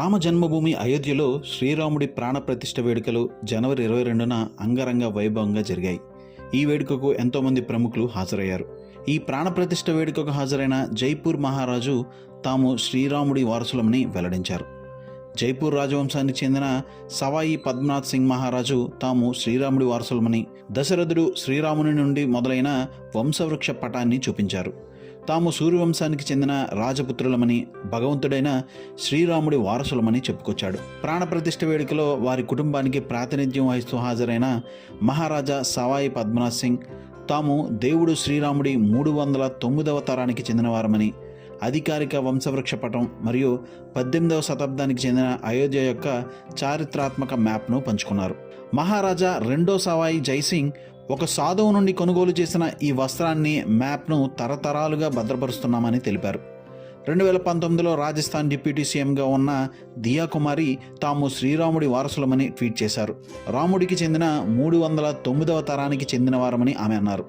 రామ జన్మభూమి అయోధ్యలో శ్రీరాముడి ప్రాణప్రతిష్ఠ వేడుకలు జనవరి 22న అంగరంగ వైభవంగా జరిగాయి. ఈ వేడుకకు ఎంతోమంది ప్రముఖులు హాజరయ్యారు. ఈ ప్రాణప్రతిష్ఠ వేడుకకు హాజరైన జైపూర్ మహారాజు తాము శ్రీరాముడి వారసులమని వెల్లడించారు. జైపూర్ రాజవంశానికి చెందిన సవాయి పద్మనాథ్ సింగ్ మహారాజు తాము శ్రీరాముడి వారసులమని, దశరథుడు శ్రీరాముని నుండి మొదలైన వంశవృక్ష పటాన్ని చూపించారు. తాము సూర్యవంశానికి చెందిన రాజపుత్రులమని, భగవంతుడైన శ్రీరాముడి వారసులమని చెప్పుకొచ్చాడు. ప్రాణప్రతిష్ఠ వేడుకలో వారి కుటుంబానికి ప్రాతినిధ్యం వహిస్తూ హాజరైన మహారాజా సవాయి పద్మనాథ్ సింగ్ తాము దేవుడు శ్రీరాముడి 309వ తరానికి చెందినవారమని, అధికారిక వంశవృక్ష పటం మరియు 18వ శతాబ్దానికి చెందిన అయోధ్య యొక్క చారిత్రాత్మక మ్యాప్ను పంచుకున్నారు. మహారాజా రెండో సవాయి జైసింగ్ ఒక సాధువు నుండి కొనుగోలు చేసిన ఈ వస్త్రాన్ని, మ్యాప్ను తరతరాలుగా భద్రపరుస్తున్నామని తెలిపారు. 2019లో రాజస్థాన్ డిప్యూటీ సీఎంగా ఉన్న దియా కుమారి తాము శ్రీరాముడి వారసులమని ట్వీట్ చేశారు. రాముడికి చెందిన 309వ తరానికి చెందినవారమని ఆమె అన్నారు.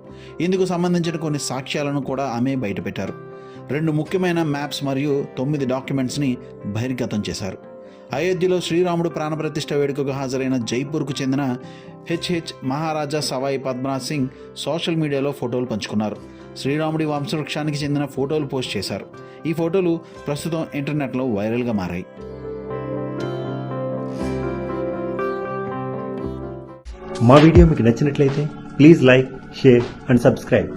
ఇందుకు సంబంధించిన కొన్ని సాక్ష్యాలను కూడా ఆమె బయటపెట్టారు. 2 ముఖ్యమైన మ్యాప్స్ మరియు 9 డాక్యుమెంట్స్ని బహిర్గతం చేశారు. అయోధ్యలో శ్రీరాముడు ప్రాణప్రతిష్ఠ వేడుకకు హాజరైన జైపూర్కు చెందిన హెచ్హెచ్ మహారాజా సవాయి పద్మనాథ్ సింగ్ సోషల్ మీడియాలో ఫోటోలు పంచుకున్నారు. శ్రీరాముడి వంశవృక్షానికి చెందిన ఫోటోలు పోస్ట్ చేశారు. ఈ ఫోటోలు ప్రస్తుతం ఇంటర్నెట్లో వైరల్గా మారాయి. మా వీడియో మీకు నచ్చినట్లయితే please like, share and subscribe.